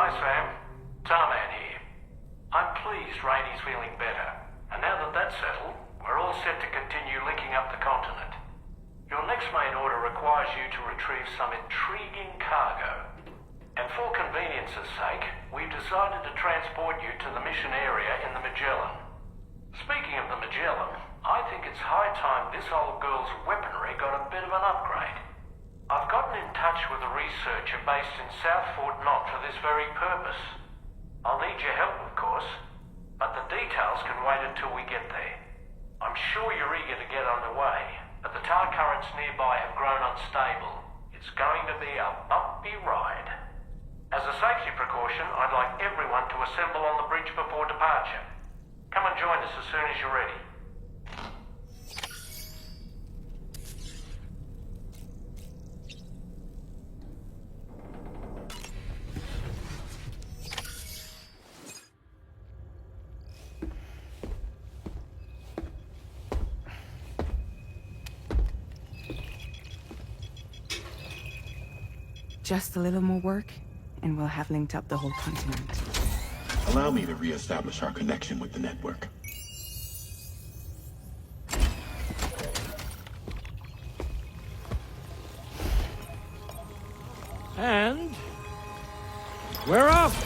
Hi Sam, Tarman here. I'm pleased Rainey's feeling better, and now that that's settled, we're all set to continue linking up the continent. Your next main order requires you to retrieve some intriguing cargo. And for convenience's sake, we've decided to transport you to the mission area in the Magellan. Speaking of the Magellan, I think it's high time this old girl's weaponry got a bit of an upgrade. I've gotten in touch with a researcher based in South Fort Knott for this very purpose. I'll need your help, of course, but the details can wait until we get there. I'm sure you're eager to get underway, but the tar currents nearby have grown unstable. It's going to be a bumpy ride. As a safety precaution, I'd like everyone to assemble on the bridge before departure. Come and join us as soon as you're ready. Just a little more work, and we'll have linked up the whole continent. Allow me to re-establish our connection with the network. And we're off!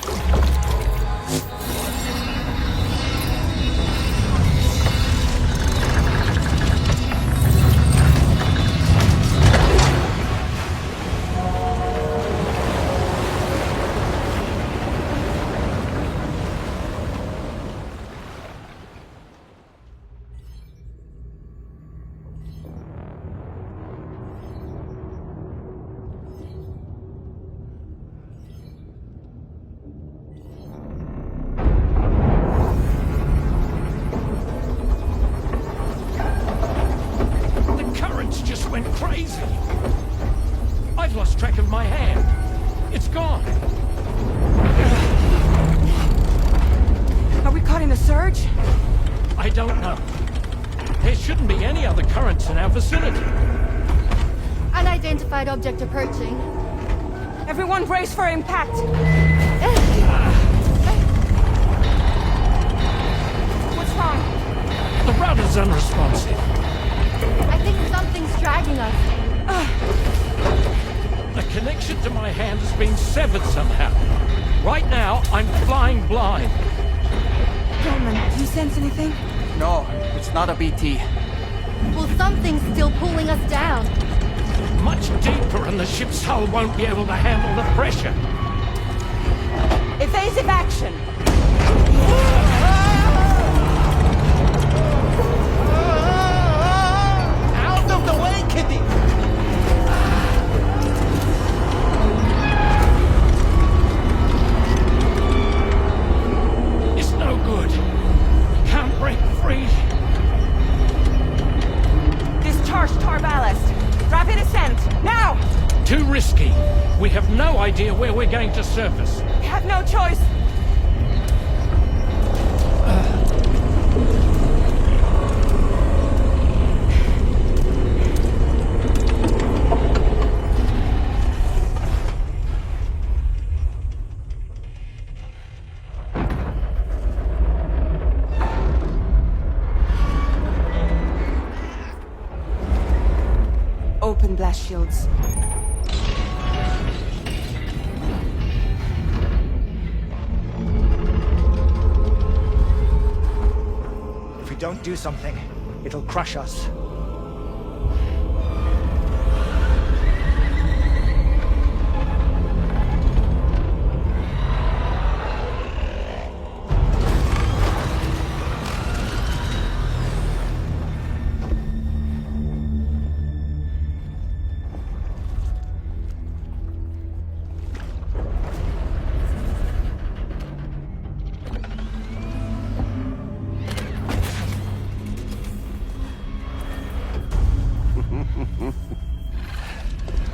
Crazy! I've lost track of my hand. It's gone. Are we caught in a surge? I don't know. There shouldn't be any other currents in our vicinity. Unidentified object approaching. Everyone brace for impact! What's wrong? The rudder's unresponsive. I think something's dragging us. The connection to my hand has been severed somehow. Right now, I'm flying blind. Roman, do you sense anything? No, it's not a BT. Well, something's still pulling us down. Much deeper and the ship's hull won't be able to handle the pressure. Evasive action! Out of the way, Kitty! It's no good. Can't break free. Discharge tar ballast. Rapid ascent, now! Too risky. We have no idea where we're going to surface. We have no choice. Open blast shields. If we don't do something, it'll crush us.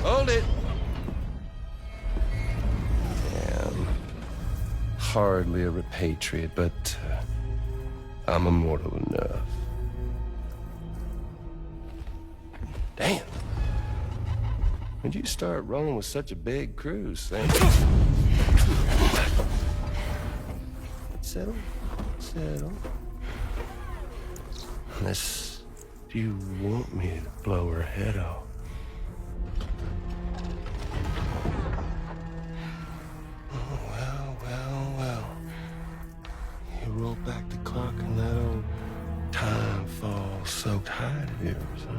Hold it! Damn. Hardly a repatriate, but I'm immortal enough. Damn. When'd you start rolling with such a big crew, Sam? Settle, settle. Unless you want me to blow her head off. Oh, well. You roll back the clock and that old time fall soaked hide of yours, huh?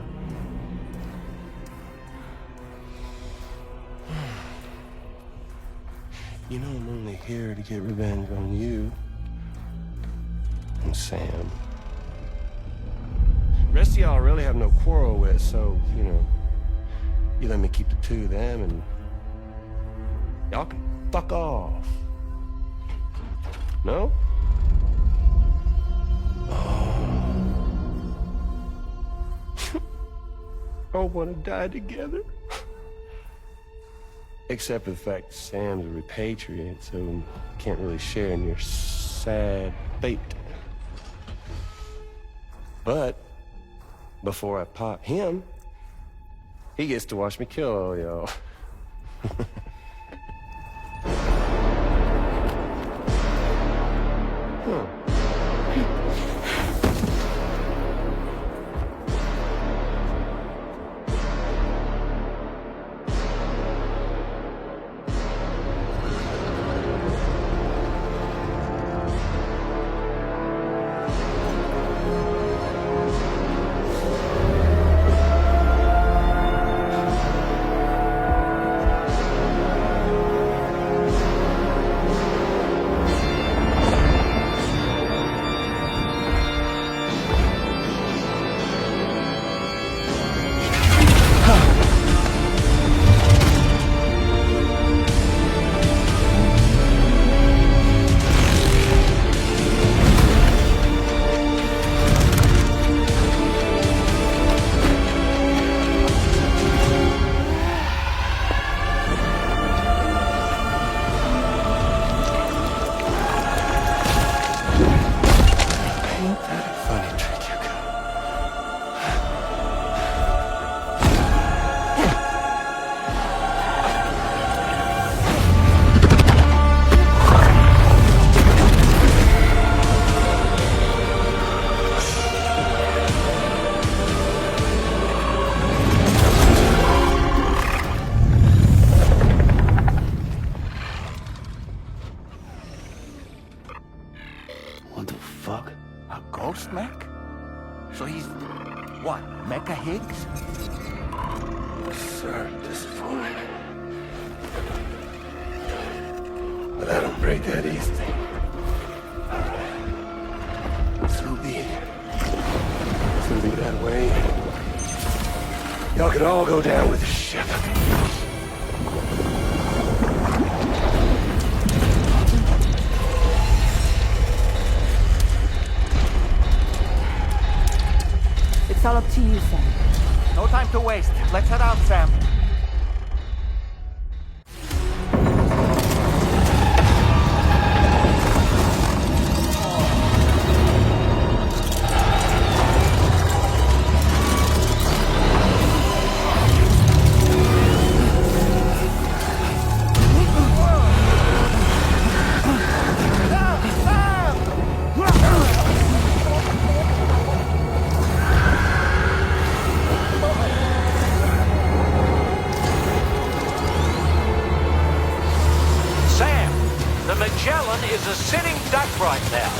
You know I'm only here to get revenge on you and Sam. The rest of y'all I really have no quarrel with, so, you know, you let me keep the two of them and y'all can fuck off. No? All want to die together. Except for the fact that Sam's a repatriate, so can't really share in your sad fate. But before I pop him, he gets to watch me kill all y'all. What the fuck? A ghost mech? So he's, what, Mecha Higgs? Sorry, disappointed. But I don't break that easy. Alright. So be it. So be that way. Y'all could all go down with the ship. It's all up to you, Sam. No time to waste. Let's head out, Sam. Is a sitting duck right now.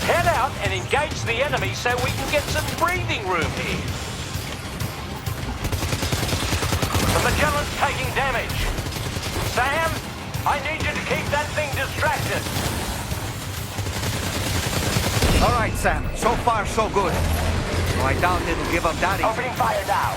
Head out and engage the enemy so we can get some breathing room here. The Magellan's taking damage. Sam, I need you to keep that thing distracted. All right, Sam. So far, so good. So I doubt it'll give up that easy. Opening fire now.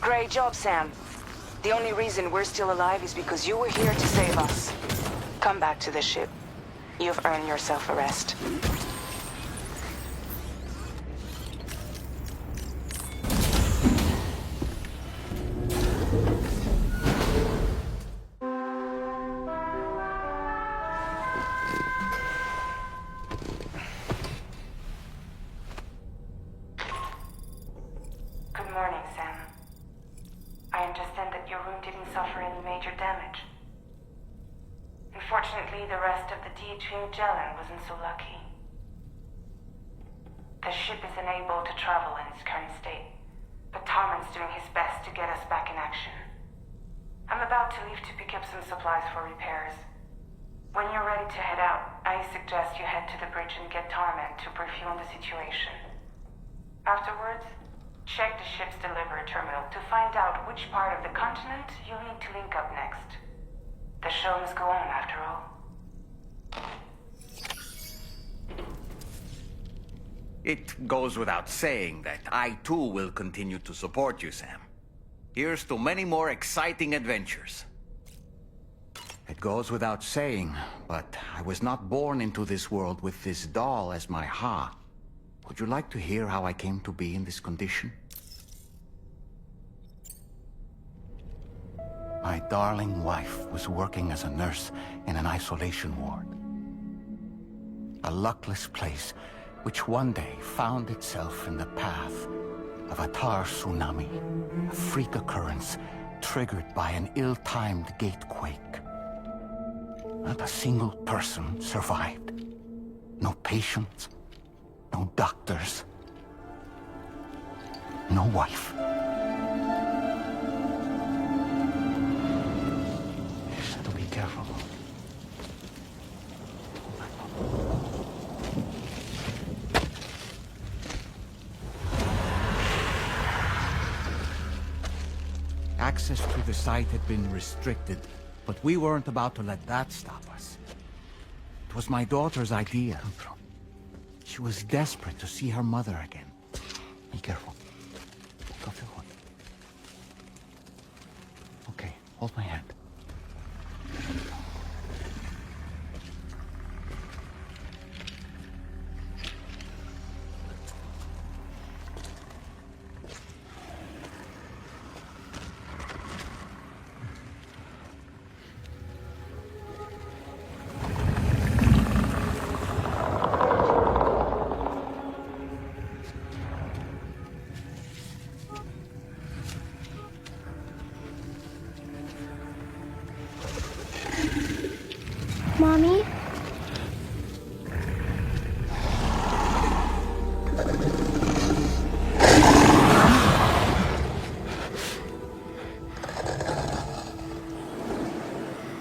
Great job, Sam. The only reason we're still alive is because you were here to save us. Come back to the ship. You've earned yourself a rest. Good morning, Sam. I understand that your room didn't suffer any major damage. Unfortunately, the rest of the DHV Magellan wasn't so lucky. The ship is unable to travel in its current state, but Tarman's doing his best to get us back in action. I'm about to leave to pick up some supplies for repairs. When you're ready to head out, I suggest you head to the bridge and get Tarman to brief you on the situation. Afterwards, check the ship's delivery terminal to find out which part of the continent you'll need to link up next. The show must go on, after all. It goes without saying that I too will continue to support you, Sam. Here's to many more exciting adventures. It goes without saying, but I was not born into this world with this doll as my ha. Would you like to hear how I came to be in this condition? My darling wife was working as a nurse in an isolation ward. A luckless place which one day found itself in the path of a tar tsunami, a freak occurrence triggered by an ill-timed gatequake. Not a single person survived. No patients, no doctors, no wife. Just to be careful. Access to the site had been restricted, but we weren't about to let that stop us. It was my daughter's idea. She was desperate to see her mother again. Be careful. Take off your hood. Okay, hold my hand. Mommy?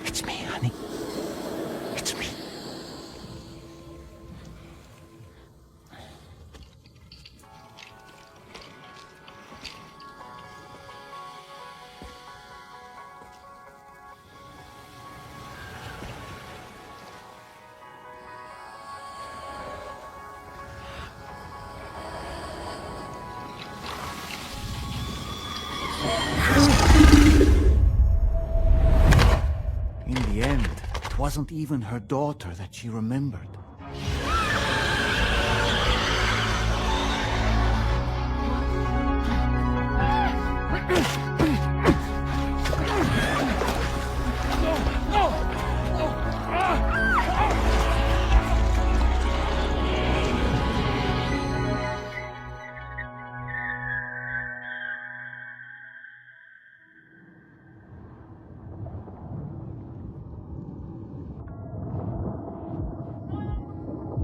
It's me, honey. It's me. In the end, it wasn't even her daughter that she remembered.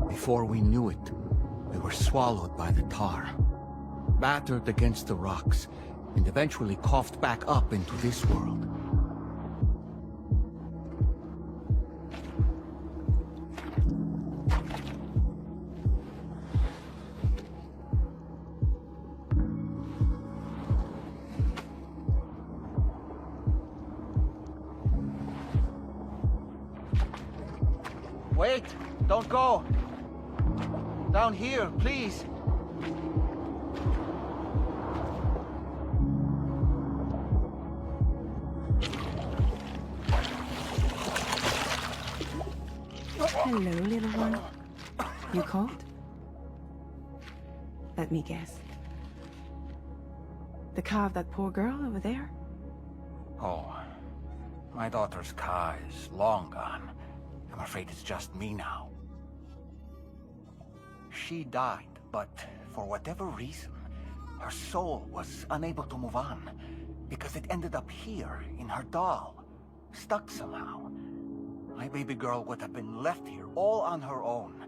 Before we knew it, we were swallowed by the tar, battered against the rocks, and eventually coughed back up into this world. Wait! Don't go! Down here, please! Hello, little one. You cold? Let me guess. The car of that poor girl over there? Oh, my daughter's car is long gone. I'm afraid it's just me now. She died, but for whatever reason, her soul was unable to move on, because it ended up here, in her doll, stuck somehow. My baby girl would have been left here all on her own,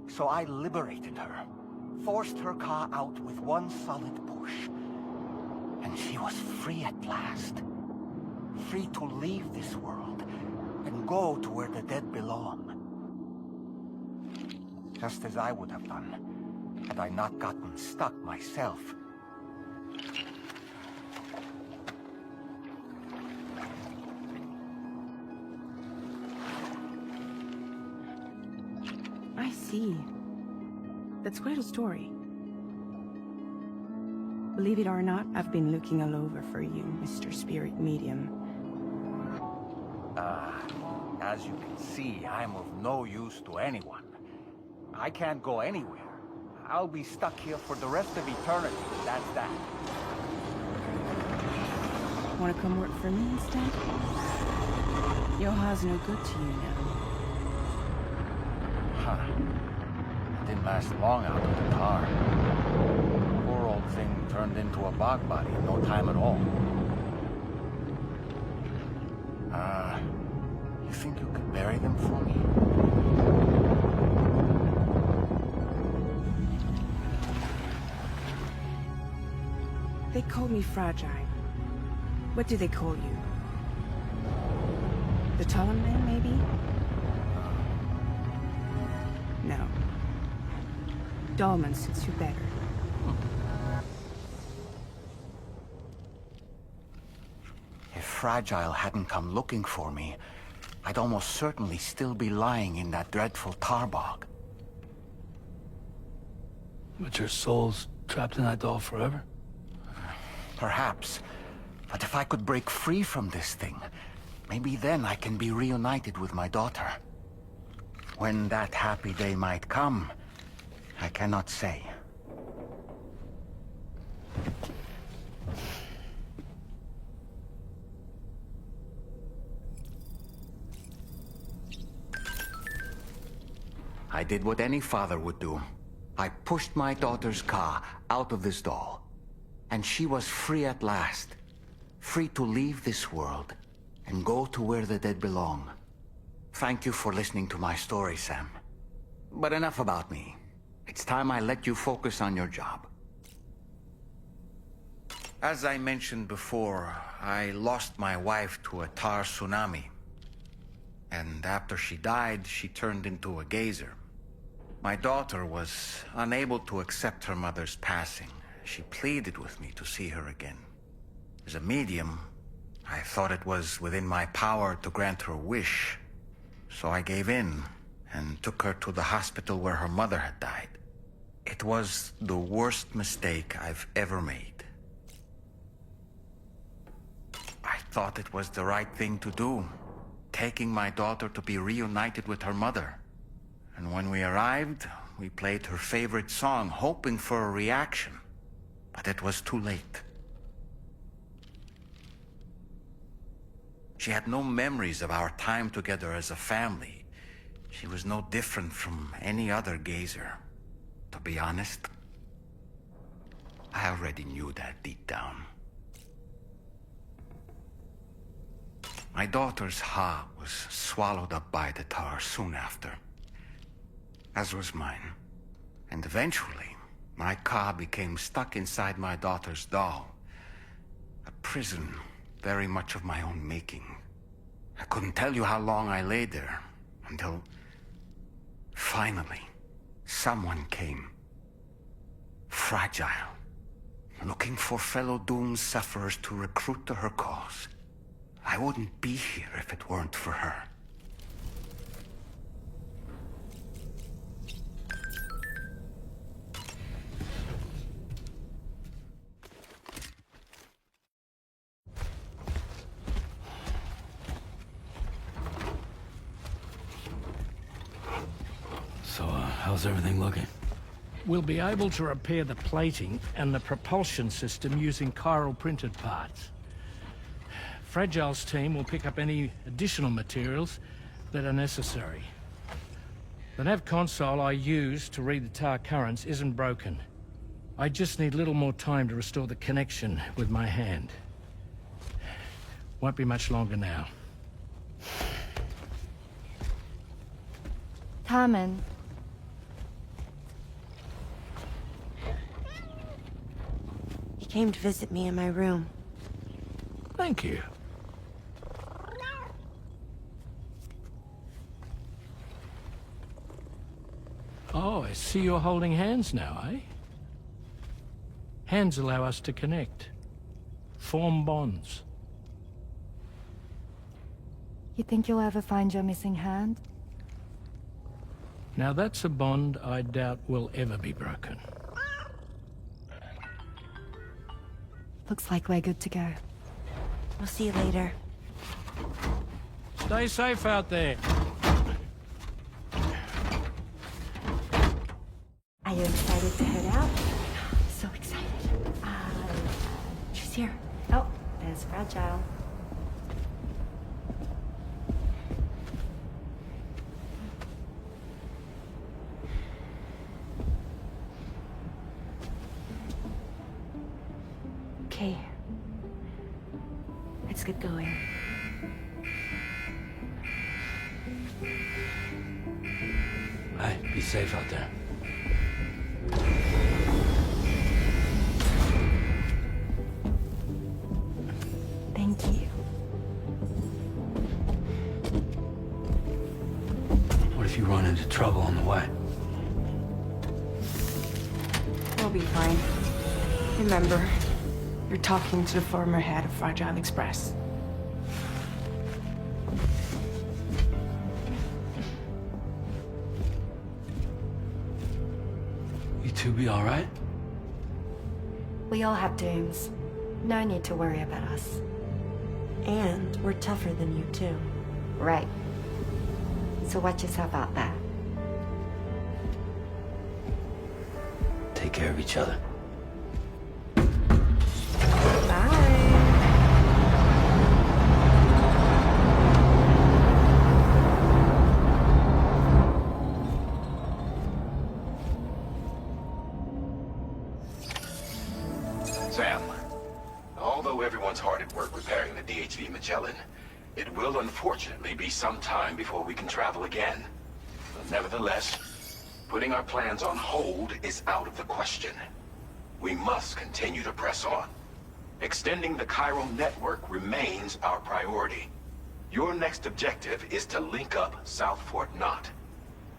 so I liberated her, forced her car out with one solid push, and she was free at last. Free to leave this world and go to where the dead belong. Just as I would have done, had I not gotten stuck myself. I see. That's quite a story. Believe it or not, I've been looking all over for you, Mr. Spirit Medium. As you can see, I'm of no use to anyone. I can't go anywhere. I'll be stuck here for the rest of eternity, that's that. Wanna come work for me instead? Yoha's no good to you now. Huh. It didn't last long out of the tar. Poor old thing turned into a bog body in no time at all. You think you could bury them for me? They call me fragile. What do they call you? The Talon Man, maybe? No. Dolman suits you better. If Fragile hadn't come looking for me, I'd almost certainly still be lying in that dreadful tar bog. But your soul's trapped in that doll forever? Perhaps. But if I could break free from this thing, maybe then I can be reunited with my daughter. When that happy day might come, I cannot say. I did what any father would do. I pushed my daughter's car out of this doll. And she was free at last. Free to leave this world and go to where the dead belong. Thank you for listening to my story, Sam. But enough about me. It's time I let you focus on your job. As I mentioned before, I lost my wife to a tar tsunami. And after she died, she turned into a geyser. My daughter was unable to accept her mother's passing. She pleaded with me to see her again. As a medium, I thought it was within my power to grant her wish. So I gave in and took her to the hospital where her mother had died. It was the worst mistake I've ever made. I thought it was the right thing to do, taking my daughter to be reunited with her mother. And when we arrived, we played her favorite song, hoping for a reaction. But it was too late. She had no memories of our time together as a family. She was no different from any other geyser. To be honest, I already knew that deep down. My daughter's heart was swallowed up by the tar soon after, as was mine. And eventually, my car became stuck inside my daughter's doll. A prison very much of my own making. I couldn't tell you how long I lay there, until finally, someone came. Fragile. Looking for fellow doomed sufferers to recruit to her cause. I wouldn't be here if it weren't for her. How's everything looking? We'll be able to repair the plating and the propulsion system using chiral printed parts. Fragile's team will pick up any additional materials that are necessary. The nav console I use to read the tower currents isn't broken. I just need a little more time to restore the connection with my hand. Won't be much longer now. Tarman. He came to visit me in my room. Thank you. Oh, I see you're holding hands now, eh? Hands allow us to connect. Form bonds. You think you'll ever find your missing hand? Now that's a bond I doubt will ever be broken. Looks like we're good to go. We'll see you later. Stay safe out there. Are you excited to head out? So excited. She's here. Oh, there's Fragile. Okay. Let's get going. Hey, be safe out there. Thank you. What if you run into trouble on the way? We'll be fine. Remember, you're talking to the former head of Fragile Express. You two be all right? We all have dooms. No need to worry about us. And we're tougher than you, too. Right. So watch yourself out there. Take care of each other. Sam, although everyone's hard at work repairing the DHV Magellan, it will unfortunately be some time before we can travel again. But nevertheless, putting our plans on hold is out of the question. We must continue to press on. Extending the chiral network remains our priority. Your next objective is to link up South Fort Knot.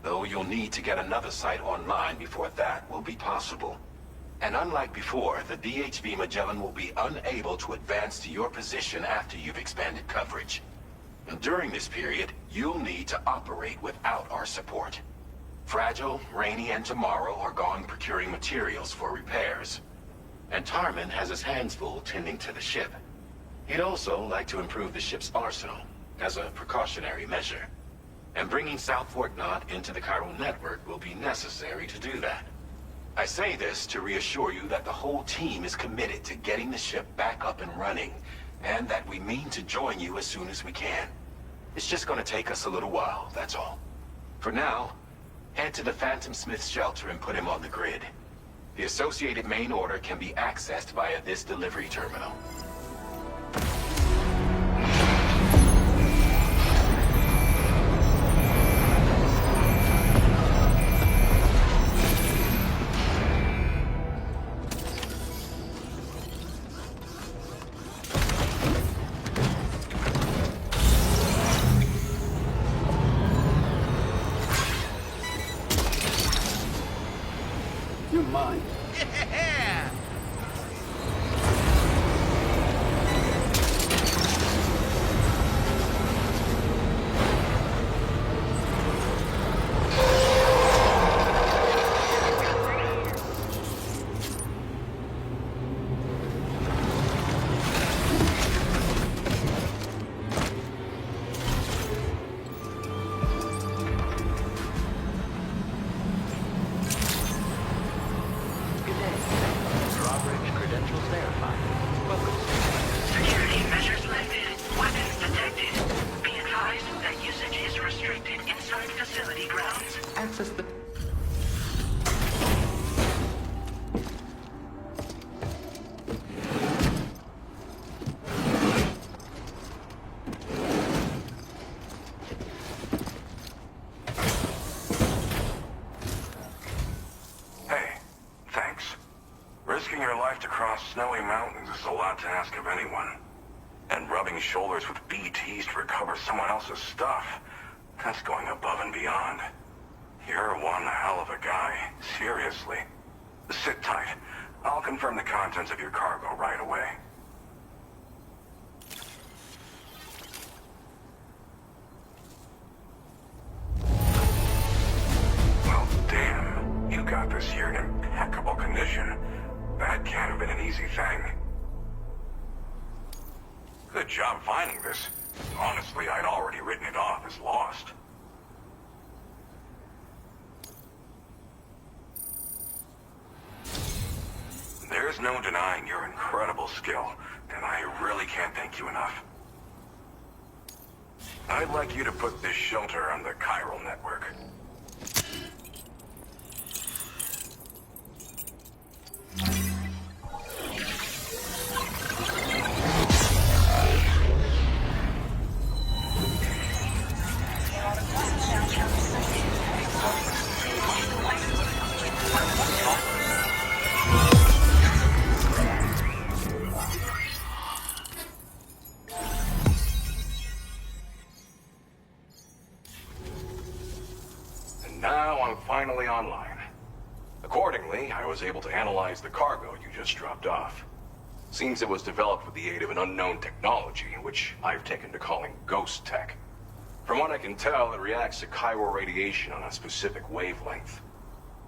Though you'll need to get another site online before that will be possible. And unlike before, the DHV Magellan will be unable to advance to your position after you've expanded coverage. And during this period, you'll need to operate without our support. Fragile, Rainey, and Tomorrow are gone procuring materials for repairs. And Tarman has his hands full tending to the ship. He'd also like to improve the ship's arsenal, as a precautionary measure. And bringing South Fort Knot into the chiral network will be necessary to do that. I say this to reassure you that the whole team is committed to getting the ship back up and running, and that we mean to join you as soon as we can. It's just gonna take us a little while, that's all. For now, head to the Phantom Smith's shelter and put him on the grid. The associated main order can be accessed via this delivery terminal. You're mine. Yeah! Sky Mountains is a lot to ask of anyone. And rubbing shoulders with BTs to recover someone else's stuff, that's going above and beyond. You're one hell of a guy, seriously. Sit tight. I'll confirm the contents of your cargo right away. Well, damn. You got this here in impeccable condition. That can't have been an easy thing. Good job finding this. Honestly, I'd already written it off as lost. There's no denying your incredible skill, and I really can't thank you enough. I'd like you to put this shelter on the chiral network. Finally online. Accordingly, I was able to analyze the cargo you just dropped off. Seems it was developed with the aid of an unknown technology, which I've taken to calling ghost tech. From what I can tell, it reacts to chiral radiation on a specific wavelength.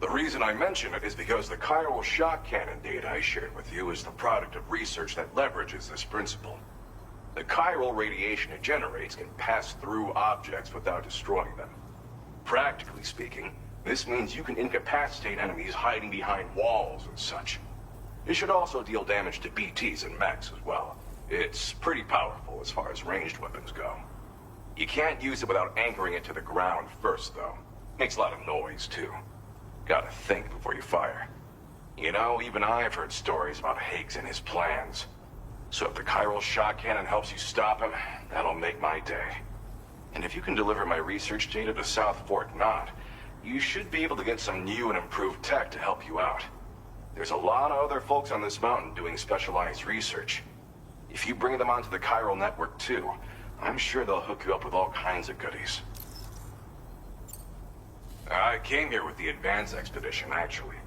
The reason I mention it is because the chiral shock cannon data I shared with you is the product of research that leverages this principle. The chiral radiation it generates can pass through objects without destroying them. Practically speaking, this means you can incapacitate enemies hiding behind walls and such. It should also deal damage to BTs and mechs as well. It's pretty powerful as far as ranged weapons go. You can't use it without anchoring it to the ground first, though. Makes a lot of noise, too. Gotta think before you fire. You know, even I've heard stories about Higgs and his plans. So if the chiral shock cannon helps you stop him, that'll make my day. And if you can deliver my research data to South Fort Knot, you should be able to get some new and improved tech to help you out. There's a lot of other folks on this mountain doing specialized research. If you bring them onto the chiral network too, I'm sure they'll hook you up with all kinds of goodies. I came here with the advance expedition, actually.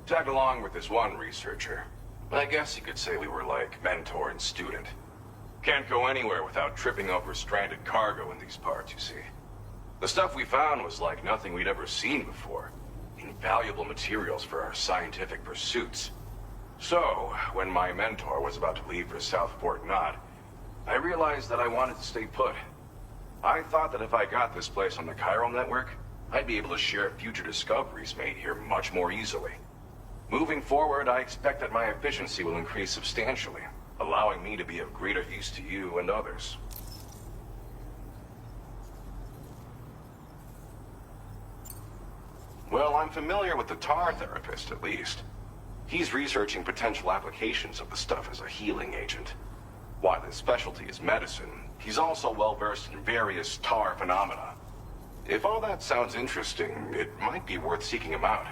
Tagged along with this one researcher. But I guess you could say we were like mentor and student. Can't go anywhere without tripping over stranded cargo in these parts, you see. The stuff we found was like nothing we'd ever seen before. Invaluable materials for our scientific pursuits. So, when my mentor was about to leave for South Fort Knot, I realized that I wanted to stay put. I thought that if I got this place on the chiral network, I'd be able to share future discoveries made here much more easily. Moving forward, I expect that my efficiency will increase substantially, allowing me to be of greater use to you and others. Well, I'm familiar with the tar therapist, at least. He's researching potential applications of the stuff as a healing agent. While his specialty is medicine, he's also well-versed in various tar phenomena. If all that sounds interesting, it might be worth seeking him out.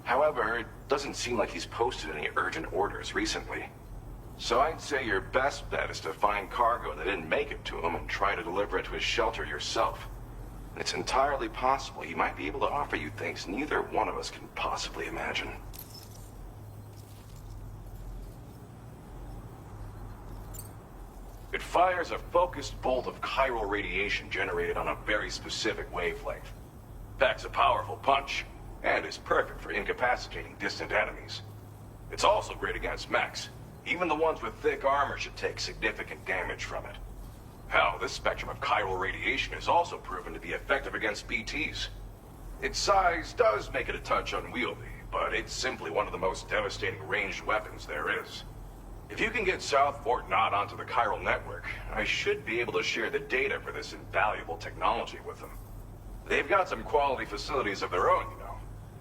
However, it doesn't seem like he's posted any urgent orders recently. So I'd say your best bet is to find cargo that didn't make it to him and try to deliver it to his shelter yourself. It's entirely possible he might be able to offer you things neither one of us can possibly imagine. It fires a focused bolt of chiral radiation generated on a very specific wavelength. Packs a powerful punch, and is perfect for incapacitating distant enemies. It's also great against mechs. Even the ones with thick armor should take significant damage from it. Hell, this spectrum of chiral radiation is also proven to be effective against BTs. Its size does make it a touch unwieldy, but it's simply one of the most devastating ranged weapons there is. If you can get South Fort Knot onto the chiral network, I should be able to share the data for this invaluable technology with them. They've got some quality facilities of their own, you know.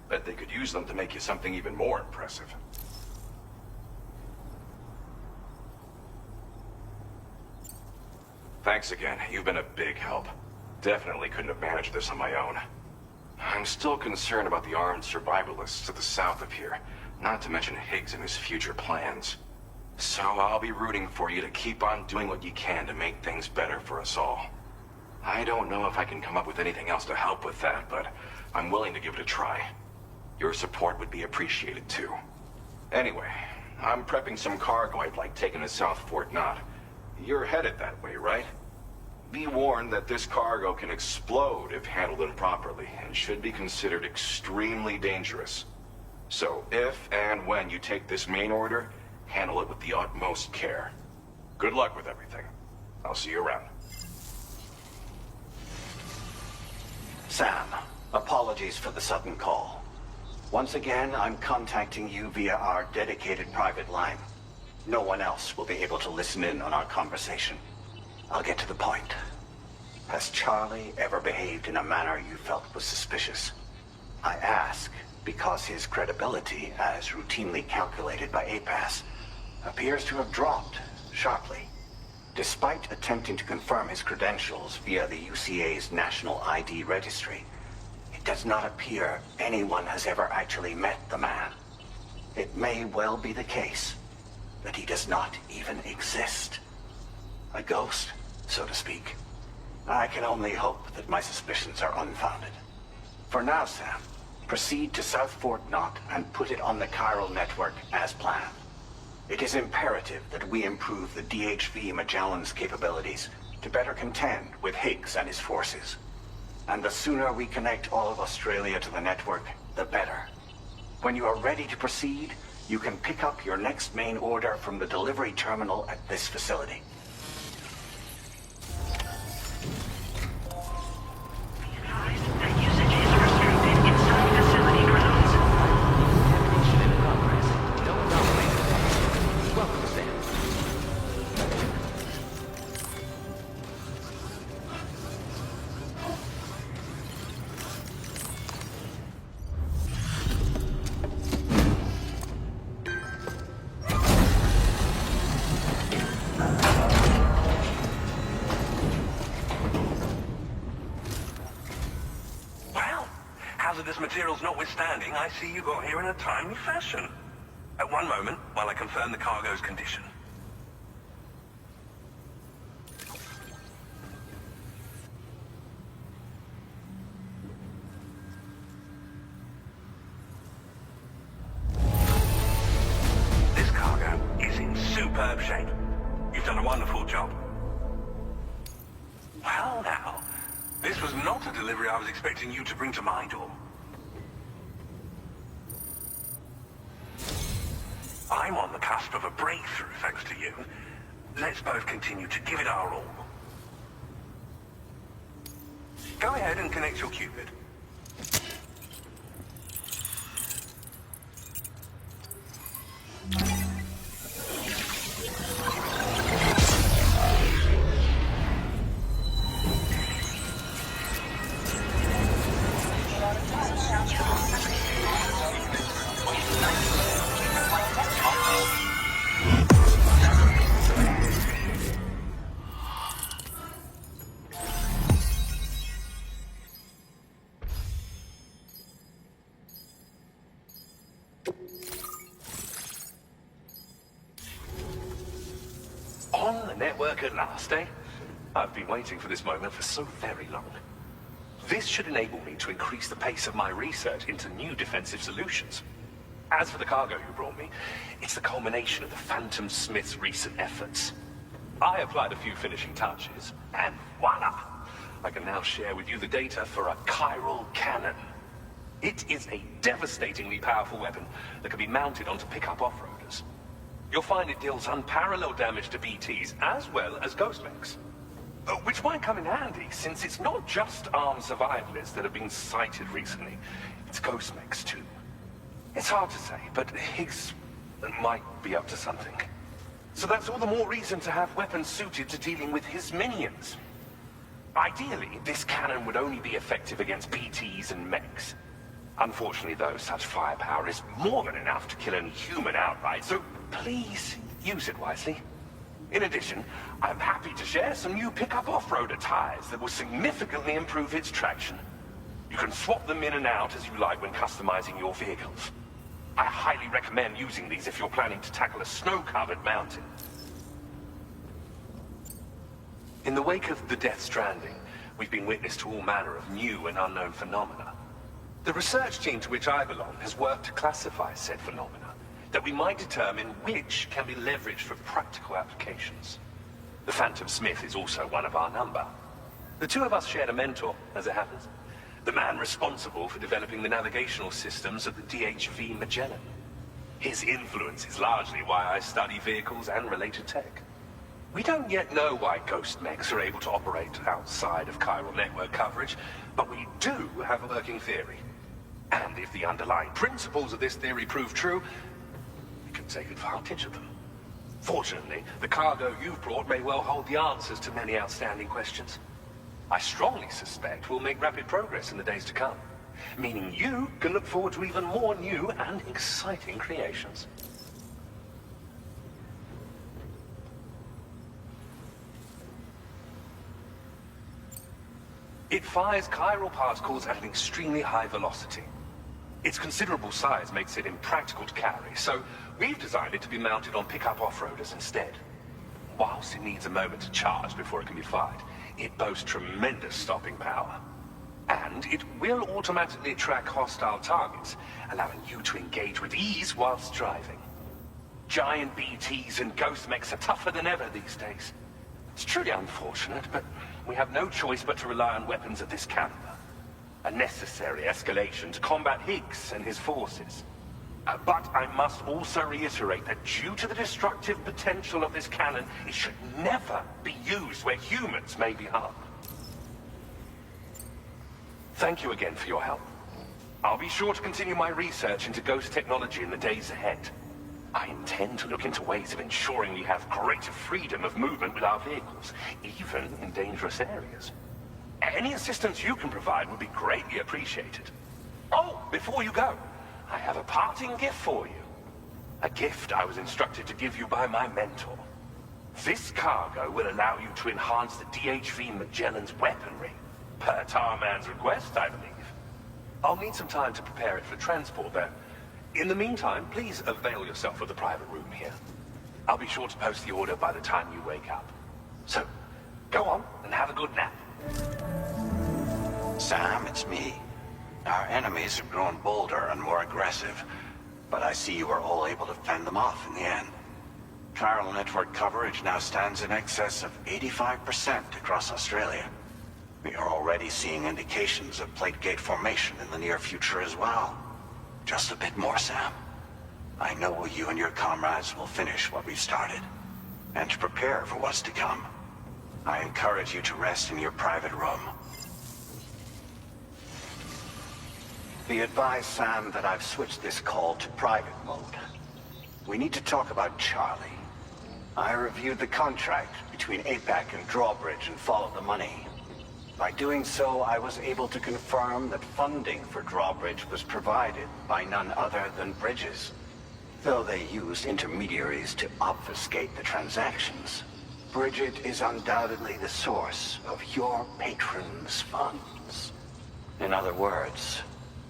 Bet they could use them to make you something even more impressive. Thanks again. You've been a big help. Definitely couldn't have managed this on my own. I'm still concerned about the armed survivalists to the south of here, not to mention Higgs and his future plans. So I'll be rooting for you to keep on doing what you can to make things better for us all. I don't know if I can come up with anything else to help with that, but I'm willing to give it a try. Your support would be appreciated too. Anyway, I'm prepping some cargo I'd like taken to South Fort Knott. You're headed that way, right? Be warned that this cargo can explode if handled improperly, and should be considered extremely dangerous. So if and when you take this main order, handle it with the utmost care. Good luck with everything. I'll see you around. Sam, apologies for the sudden call. Once again, I'm contacting you via our dedicated private line. No one else will be able to listen in on our conversation. I'll get to the point. Has Charlie ever behaved in a manner you felt was suspicious? I ask because his credibility, as routinely calculated by APAS, appears to have dropped sharply. Despite attempting to confirm his credentials via the UCA's National ID Registry, it does not appear anyone has ever actually met the man. It may well be the case that he does not even exist. A ghost, so to speak. I can only hope that my suspicions are unfounded. For now, Sam, proceed to South Fort Knott and put it on the chiral network as planned. It is imperative that we improve the DHV Magellan's capabilities to better contend with Higgs and his forces. And the sooner we connect all of Australia to the network, the better. When you are ready to proceed, you can pick up your next main order from the delivery terminal at this facility. Hazardous materials notwithstanding, I see you got here in a timely fashion. At one moment, while I confirm the cargo's condition. This cargo is in superb shape. You've done a wonderful job. Well now, this was not a delivery I was expecting you to bring to my door. I'm on the cusp of a breakthrough, thanks to you. Let's both continue to give it our all. Go ahead and connect your Cupid. On the network at last, eh? I've been waiting for this moment for so very long. This should enable me to increase the pace of my research into new defensive solutions. As for the cargo you brought me, it's the culmination of the Phantom Smith's recent efforts. I applied a few finishing touches, and voila! I can now share with you the data for a chiral cannon. It is a devastatingly powerful weapon that can be mounted onto pickup off-roaders. You'll find it deals unparalleled damage to BTs as well as ghost mechs. Which might come in handy, since it's not just armed survivalists that have been sighted recently. It's ghost mechs too. It's hard to say, but Higgs might be up to something. So that's all the more reason to have weapons suited to dealing with his minions. Ideally, this cannon would only be effective against BTs and mechs. Unfortunately, though, such firepower is more than enough to kill any human outright, so please use it wisely. In addition, I'm happy to share some new pickup off-roader tires that will significantly improve its traction. You can swap them in and out as you like when customizing your vehicles. I highly recommend using these if you're planning to tackle a snow-covered mountain. In the wake of the Death Stranding, we've been witness to all manner of new and unknown phenomena. The research team to which I belong has worked to classify said phenomena, that we might determine which can be leveraged for practical applications. The Phantom Smith is also one of our number. The two of us shared a mentor, as it happens. The man responsible for developing the navigational systems of the DHV Magellan. His influence is largely why I study vehicles and related tech. We don't yet know why ghost mechs are able to operate outside of chiral network coverage, but we do have a working theory. And if the underlying principles of this theory prove true, we can take advantage of them. Fortunately, the cargo you've brought may well hold the answers to many outstanding questions. I strongly suspect we'll make rapid progress in the days to come, meaning you can look forward to even more new and exciting creations. It fires chiral particles at an extremely high velocity. Its considerable size makes it impractical to carry, so we've designed it to be mounted on pickup off-roaders instead. Whilst it needs a moment to charge before it can be fired, it boasts tremendous stopping power. And it will automatically track hostile targets, allowing you to engage with ease whilst driving. Giant BTs and ghost mechs are tougher than ever these days. It's truly unfortunate, but we have no choice but to rely on weapons of this caliber. A necessary escalation to combat Higgs and his forces. But I must also reiterate that due to the destructive potential of this cannon, it should never be used where humans may be harmed. Thank you again for your help. I'll be sure to continue my research into ghost technology in the days ahead. I intend to look into ways of ensuring we have greater freedom of movement with our vehicles, even in dangerous areas. Any assistance you can provide would be greatly appreciated. Oh, before you go, I have a parting gift for you. A gift I was instructed to give you by my mentor. This cargo will allow you to enhance the DHV Magellan's weaponry, per Tarman's request, I believe. I'll need some time to prepare it for transport, though. In the meantime, please avail yourself of the private room here. I'll be sure to post the order by the time you wake up. So, go on and have a good nap. Sam, it's me. Our enemies have grown bolder and more aggressive, but I see you were all able to fend them off in the end. Chiral network coverage now stands in excess of 85% across Australia. We are already seeing indications of plate gate formation in the near future as well. Just a bit more, Sam. I know you and your comrades will finish what we've started, and to prepare for what's to come. I encourage you to rest in your private room. Be advised, Sam, that I've switched this call to private mode. We need to talk about Charlie. I reviewed the contract between APAC and Drawbridge and followed the money. By doing so, I was able to confirm that funding for Drawbridge was provided by none other than Bridges. Though they used intermediaries to obfuscate the transactions, Bridget is undoubtedly the source of your patron's funds. In other words,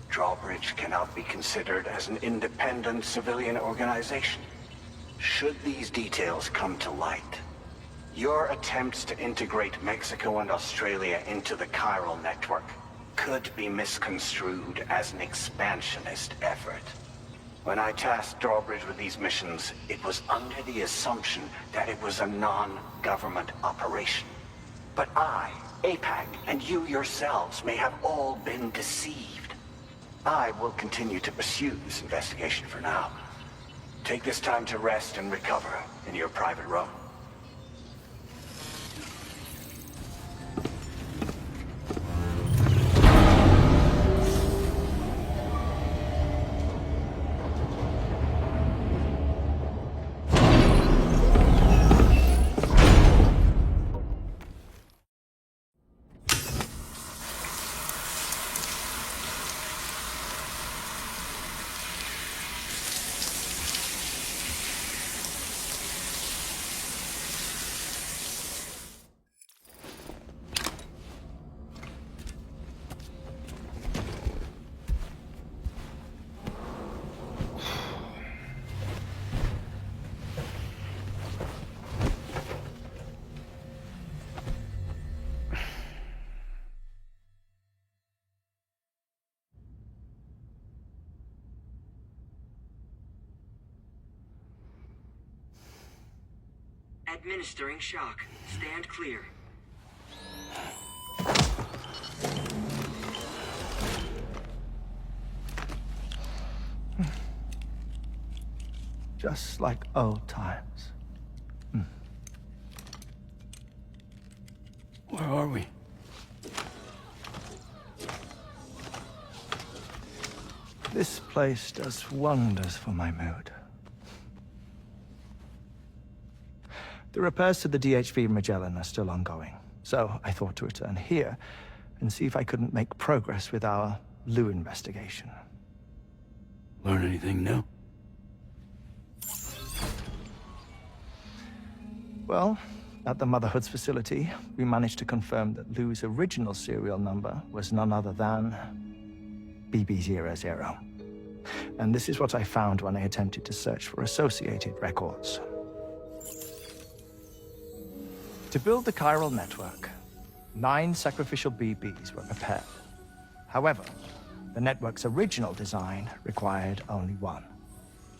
Drawbridge cannot be considered as an independent civilian organization. Should these details come to light, your attempts to integrate Mexico and Australia into the chiral network could be misconstrued as an expansionist effort. When I tasked Drawbridge with these missions, it was under the assumption that it was a non-government operation. But I, APAC, and you yourselves may have all been deceived. I will continue to pursue this investigation for now. Take this time to rest and recover in your private room. Administering shock. Stand clear. Just like old times. Where are we? This place does wonders for my mood. The repairs to the DHV Magellan are still ongoing, so I thought to return here and see if I couldn't make progress with our Lou investigation. Learn anything new? Well, at the Motherhood's facility, we managed to confirm that Lou's original serial number was none other than BB00. And this is what I found when I attempted to search for associated records. To build the chiral network, 9 sacrificial BBs were prepared. However, the network's original design required only 1.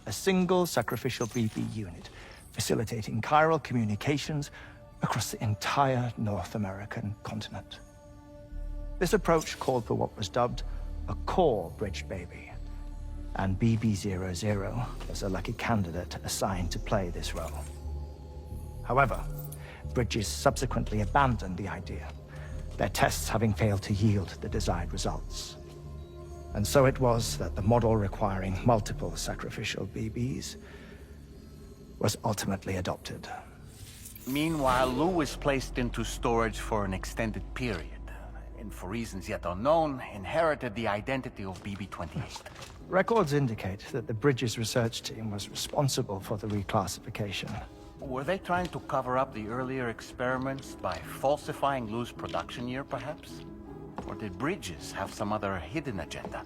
A single sacrificial BB unit, facilitating chiral communications across the entire North American continent. This approach called for what was dubbed a core bridge baby, and BB00 was a lucky candidate assigned to play this role. However, Bridges subsequently abandoned the idea, their tests having failed to yield the desired results. And so it was that the model requiring multiple sacrificial BBs was ultimately adopted. Meanwhile, Lou was placed into storage for an extended period, and for reasons yet unknown, inherited the identity of BB-28. Records indicate that the Bridges research team was responsible for the reclassification. Were they trying to cover up the earlier experiments by falsifying Lou's production year, perhaps? Or did Bridges have some other hidden agenda?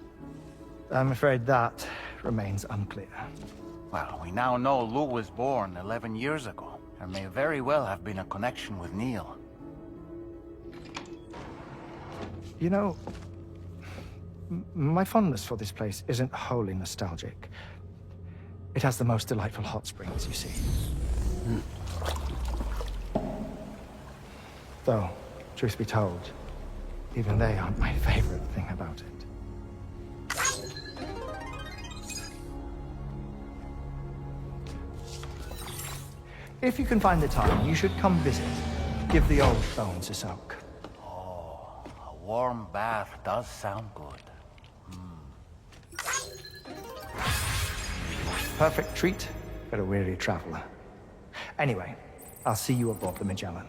I'm afraid that remains unclear. Well, we now know Lou was born 11 years ago. There may very well have been a connection with Neil. You know, my fondness for this place isn't wholly nostalgic. It has the most delightful hot springs, you see. Though, truth be told, even they aren't my favorite thing about it. If you can find the time, you should come visit. Give the old bones a soak. Oh, a warm bath does sound good. Perfect treat for a weary traveler. Anyway, I'll see you aboard the Magellan.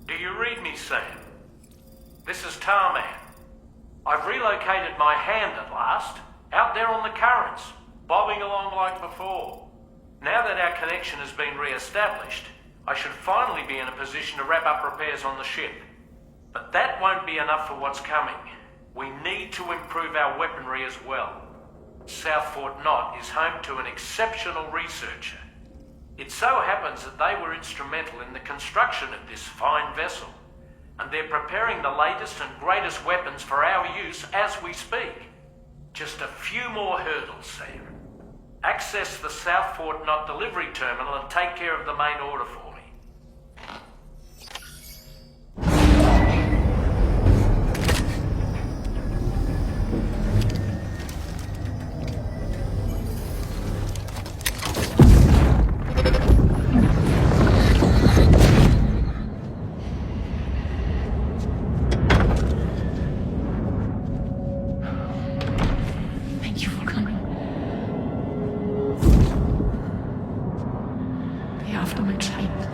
Do you read me, Sam? This is Tarman. I've relocated my hand at last, out there on the currents, bobbing along like before. Now that our connection has been re-established, I should finally be in a position to wrap up repairs on the ship. But that won't be enough for what's coming. We need to improve our weaponry as well. South Fort Knott is home to an exceptional researcher. It so happens that they were instrumental in the construction of this fine vessel, and they're preparing the latest and greatest weapons for our use as we speak. Just a few more hurdles, Sam. Access the South Fort Knott delivery terminal and take care of the main order for me. Thank you for coming. The aftermath.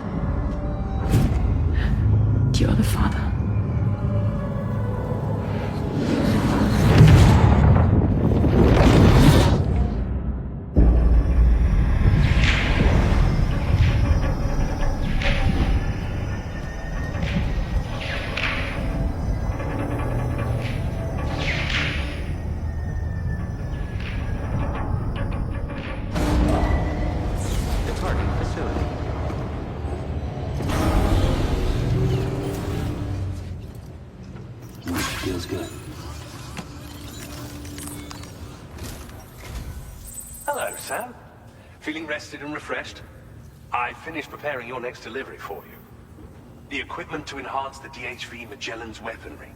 Feels good. Hello, Sam. Feeling rested and refreshed? I finished preparing your next delivery for you. The equipment to enhance the DHV Magellan's weaponry.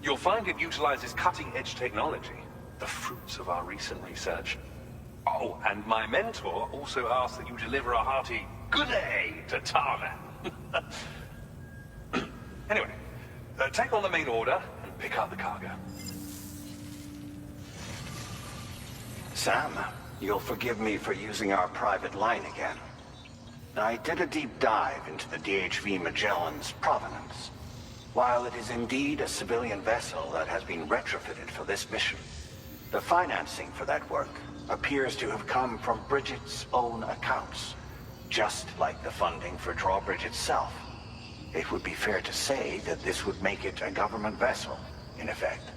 You'll find it utilizes cutting-edge technology, the fruits of our recent research. Oh, and my mentor also asked that you deliver a hearty good day to Tana. Anyway, take on the main order and pick up the cargo. Sam, you'll forgive me for using our private line again. I did a deep dive into the DHV Magellan's provenance. While it is indeed a civilian vessel that has been retrofitted for this mission, the financing for that work appears to have come from Bridget's own accounts, just like the funding for Drawbridge itself. It would be fair to say that this would make it a government vessel, in effect.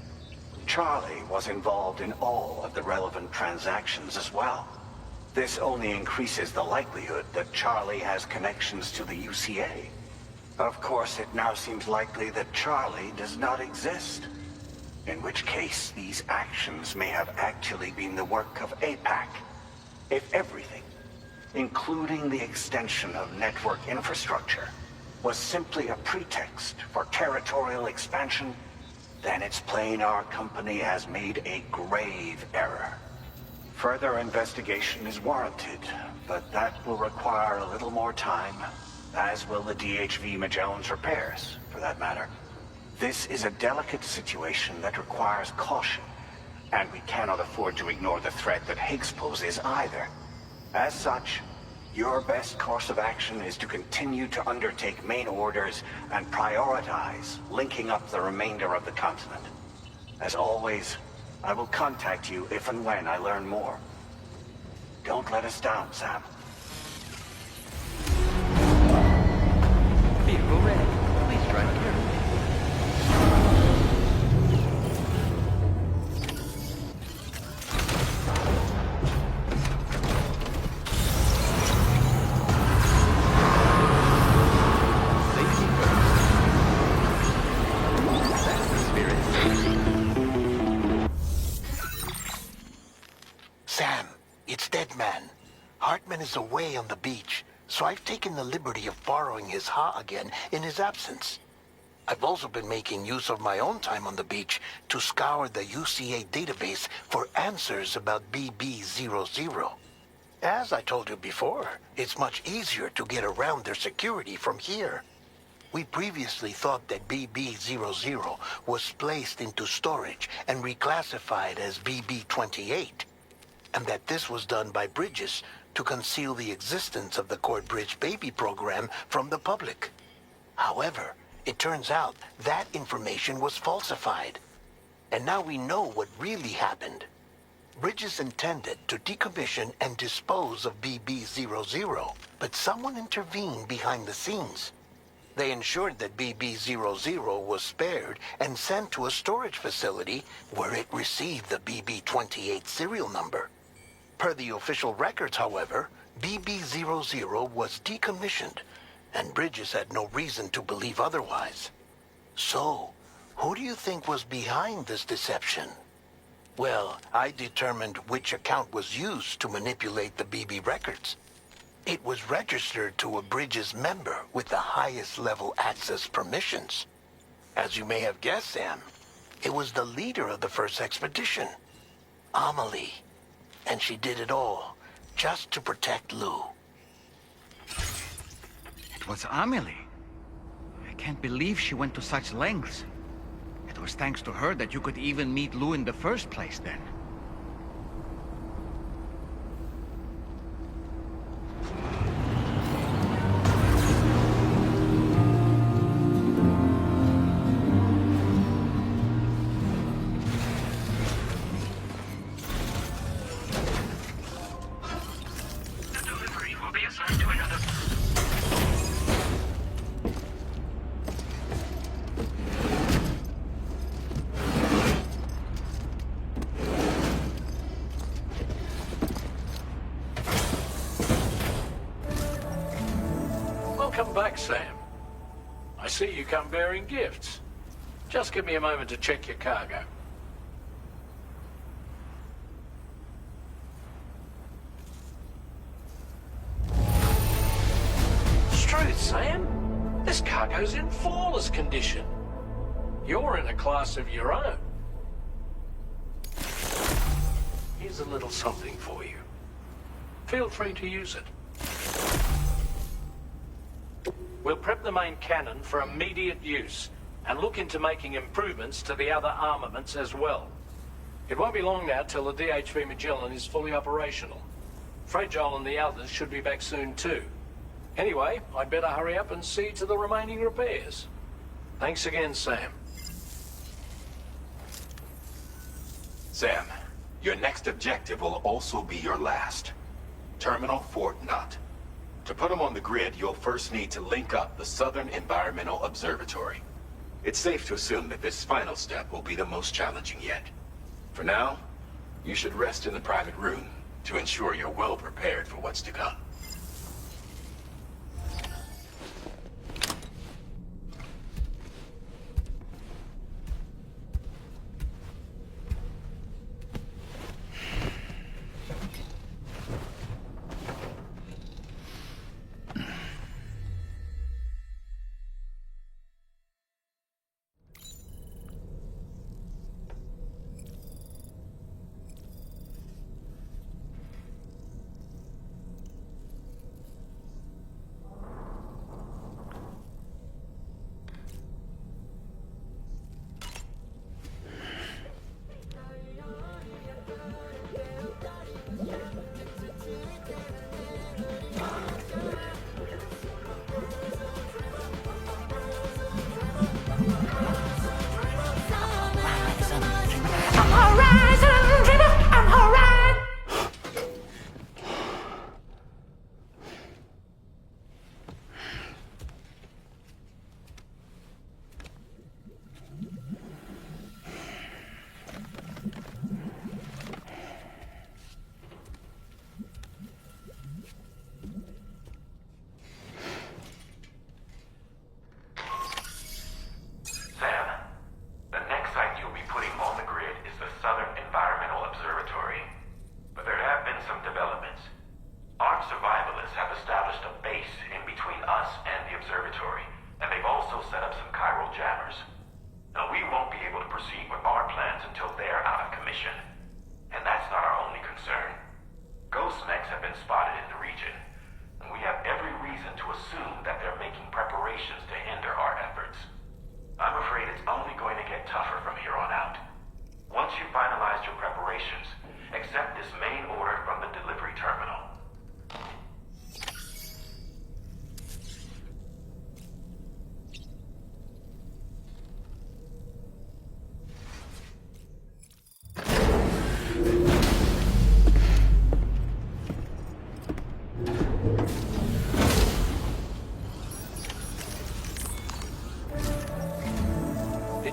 Charlie was involved in all of the relevant transactions as well. This only increases the likelihood that Charlie has connections to the UCA. Of course, it now seems likely that Charlie does not exist. In which case, these actions may have actually been the work of APAC. If everything, including the extension of network infrastructure, was simply a pretext for territorial expansion, then it's plain our company has made a grave error. Further investigation is warranted, but that will require a little more time, as will the DHV Magellan's repairs, for that matter. This is a delicate situation that requires caution, and we cannot afford to ignore the threat that Higgs poses either. As such, your best course of action is to continue to undertake main orders and prioritize linking up the remainder of the continent. As always, I will contact you if and when I learn more. Don't let us down, Sam. Vehicle ready. Please drive carefully. Sam, it's Deadman. Hartman is away on the beach, so I've taken the liberty of borrowing his Ha again in his absence. I've also been making use of my own time on the beach to scour the UCA database for answers about BB-00. As I told you before, it's much easier to get around their security from here. We previously thought that BB-00 was placed into storage and reclassified as BB-28, and that this was done by Bridges to conceal the existence of the Cord Bridge baby program from the public. However, it turns out that information was falsified. And now we know what really happened. Bridges intended to decommission and dispose of BB-00, but someone intervened behind the scenes. They ensured that BB-00 was spared and sent to a storage facility where it received the BB-28 serial number. Per the official records, however, BB-00 was decommissioned, and Bridges had no reason to believe otherwise. So, who do you think was behind this deception? Well, I determined which account was used to manipulate the BB records. It was registered to a Bridges member with the highest level access permissions. As you may have guessed, Sam, it was the leader of the first expedition, Amelie. And she did it all just to protect Lou. It was Amelie. I can't believe she went to such lengths. It was thanks to her that you could even meet Lou in the first place, then. Welcome back, Sam. I see you come bearing gifts. Just give me a moment to check your cargo. Truth, Sam. This cargo's in flawless condition. You're in a class of your own. Here's a little something for you. Feel free to use it. We'll prep the main cannon for immediate use and look into making improvements to the other armaments as well. It won't be long now till the DHV Magellan is fully operational. Fragile and the others should be back soon too. Anyway, I'd better hurry up and see to the remaining repairs. Thanks again, Sam. Sam, your next objective will also be your last. Terminal Fort Knott. To put them on the grid, you'll first need to link up the Southern Environmental Observatory. It's safe to assume that this final step will be the most challenging yet. For now, you should rest in the private room to ensure you're well prepared for what's to come.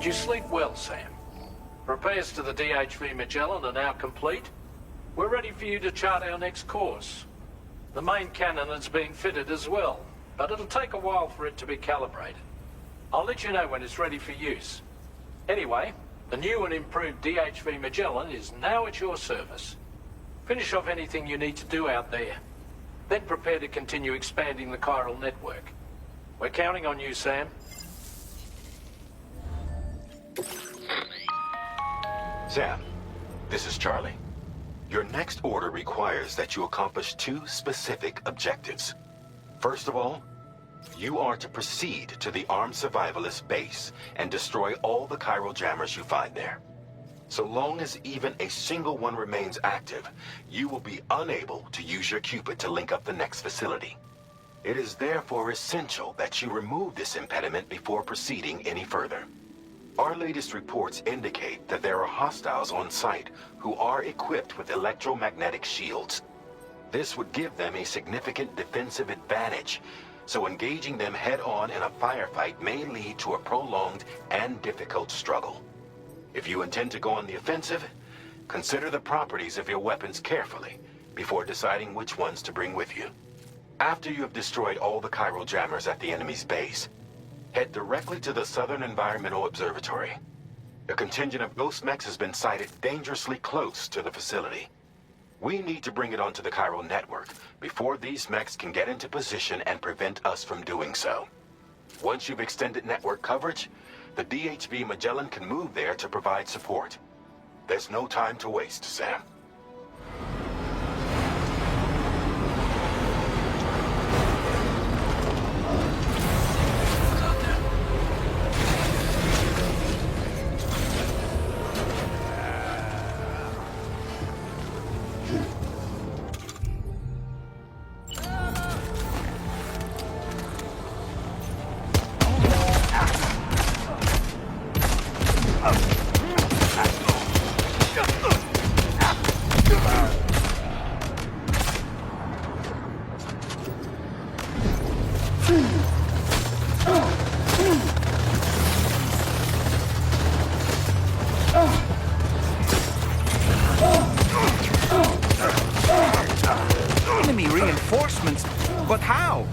Did you sleep well, Sam? Repairs to the DHV Magellan are now complete. We're ready for you to chart our next course. The main cannon is being fitted as well, but it'll take a while for it to be calibrated. I'll let you know when it's ready for use. Anyway, the new and improved DHV Magellan is now at your service. Finish off anything you need to do out there. Then prepare to continue expanding the chiral network. We're counting on you, Sam. Sam, this is Charlie. Your next order requires that you accomplish two specific objectives. First of all, you are to proceed to the armed survivalist base and destroy all the chiral jammers you find there. So long as even a single one remains active, you will be unable to use your Cupid to link up the next facility. It is therefore essential that you remove this impediment before proceeding any further. Our latest reports indicate that there are hostiles on site who are equipped with electromagnetic shields. This would give them a significant defensive advantage, so engaging them head-on in a firefight may lead to a prolonged and difficult struggle. If you intend to go on the offensive, consider the properties of your weapons carefully before deciding which ones to bring with you. After you have destroyed all the chiral jammers at the enemy's base, Head directly to the Southern Environmental Observatory. A contingent of ghost mechs has been sighted dangerously close to the facility. We need to bring it onto the chiral network before these mechs can get into position and prevent us from doing so. Once you've extended network coverage, the DHV Magellan can move there to provide support. There's no time to waste, Sam. Enemy reinforcements? But how?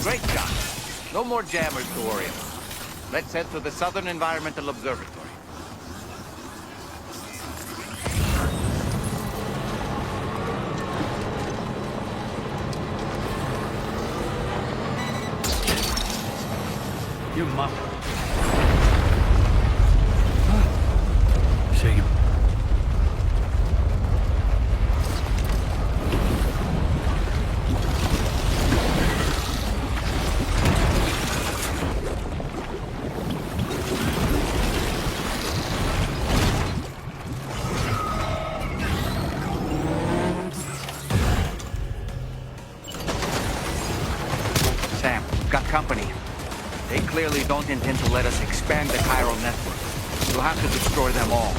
Great shot. No more jammers to worry about. Let's head to the Southern Environmental Observatory. You mucker. See you. Sam, got company. They clearly don't intend to let us expand the chiral network. We'll have to destroy them all.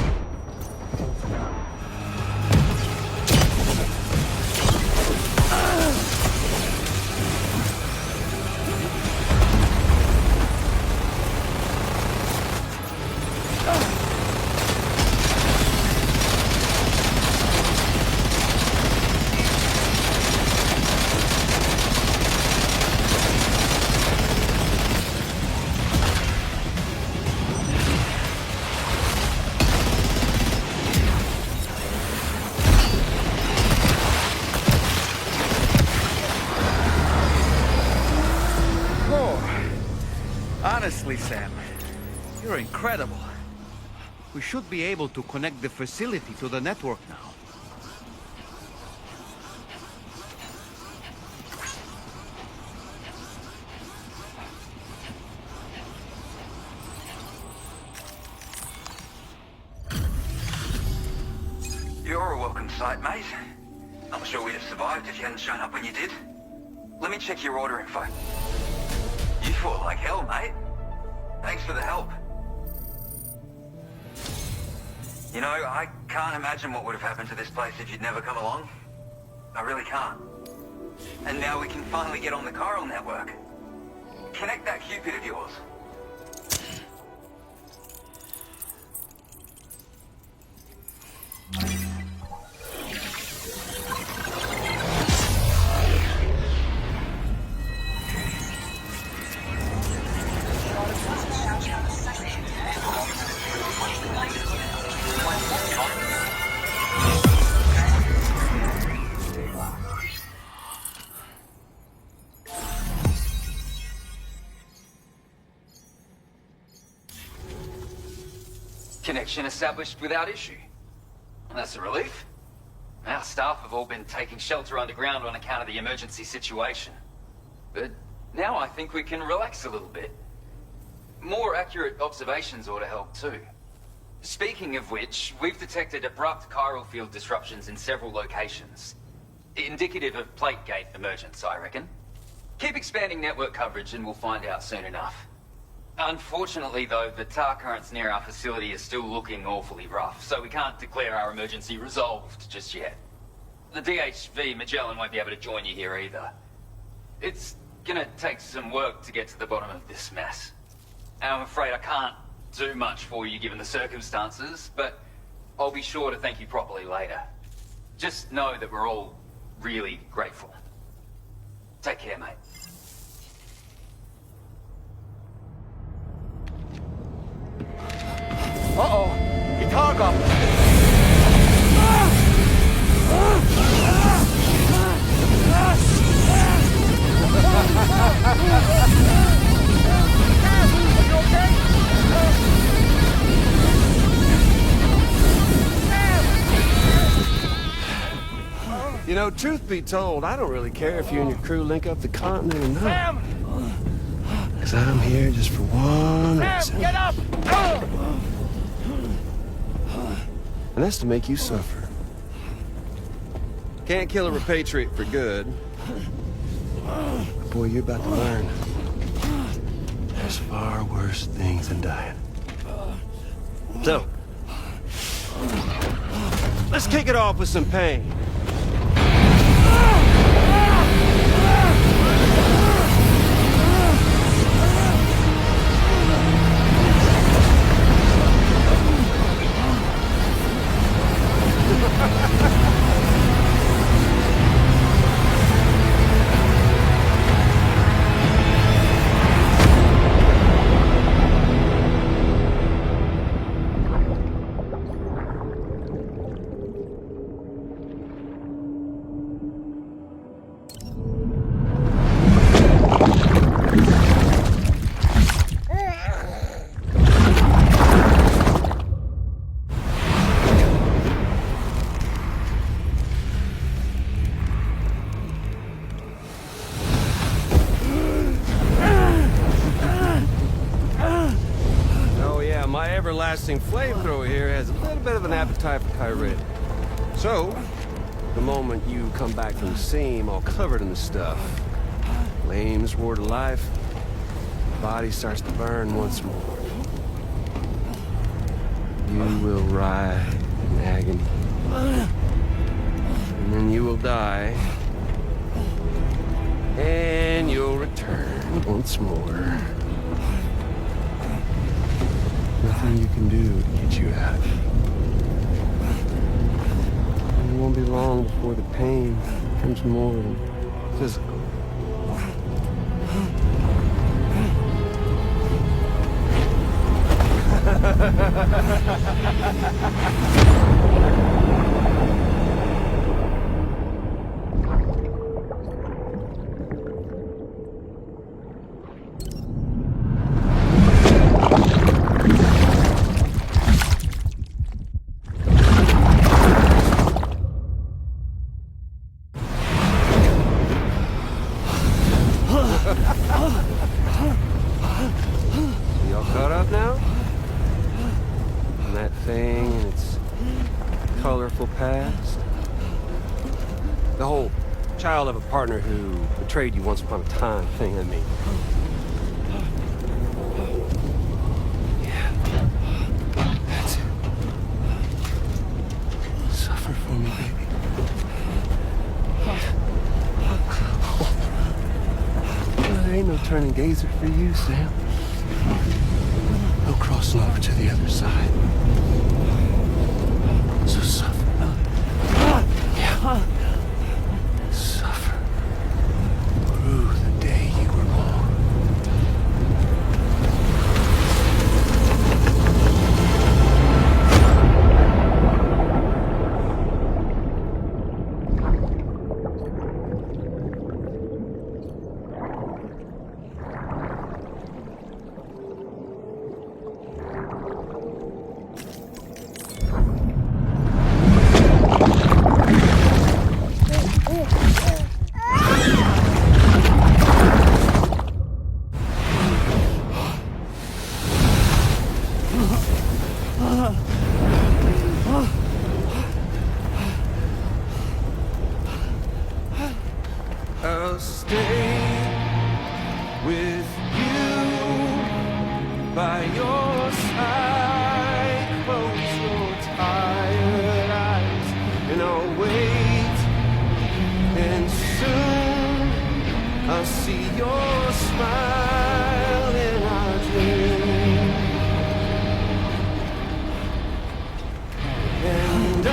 Honestly, Sam, you're incredible. We should be able to connect the facility to the network now. You're a welcome sight, mate. I'm sure we'd have survived if you hadn't shown up when you did. Let me check your order info. You fought like hell, mate. Thanks for the help. You know, I can't imagine what would have happened to this place if you'd never come along. I really can't. And now we can finally get on the chiral network. Connect that Cupid of yours. connection established without issue. And that's a relief. Our staff have all been taking shelter underground on account of the emergency situation. But now I think we can relax a little bit. More accurate observations ought to help too. Speaking of which, we've detected abrupt chiral field disruptions in several locations. Indicative of plate gate emergence, I reckon. Keep expanding network coverage and we'll find out soon enough. Unfortunately though, the tar currents near our facility are still looking awfully rough, so we can't declare our emergency resolved just yet. The DHV Magellan won't be able to join you here either. It's gonna take some work to get to the bottom of this mess. And I'm afraid I can't do much for you given the circumstances, but I'll be sure to thank you properly later. Just know that we're all really grateful. Take care, mate. Uh-oh! Guitar got You know, truth be told, I don't really care if you and your crew link up the continent or not. Because I'm here just for one reason. Get up! And that's to make you suffer. Can't kill a repatriate for good. But boy, you're about to learn. There's far worse things than dying. So, let's kick it off with some pain. Everlasting flamethrower here has a little bit of an appetite for Kyrie. So, the moment you come back from the seam all covered in the stuff, flames roar to life, the body starts to burn once more. You will writhe in agony. And then you will die. And you'll return once more. Nothing you can do to get you out. And it won't be long before the pain becomes more physical. Y'all caught up now? On that thing and its colorful past? The whole child of a partner who betrayed you once upon a time thing, I mean. Yeah. That's it. Suffer for me, baby. There ain't no turning gazer for you, Sam. No crossing over to the other side. So suffer. Yeah. Suffer. Through the day you were born. I'll stay with you by your side. Close your tired eyes and I'll wait. And soon I'll see your smile in our dream. And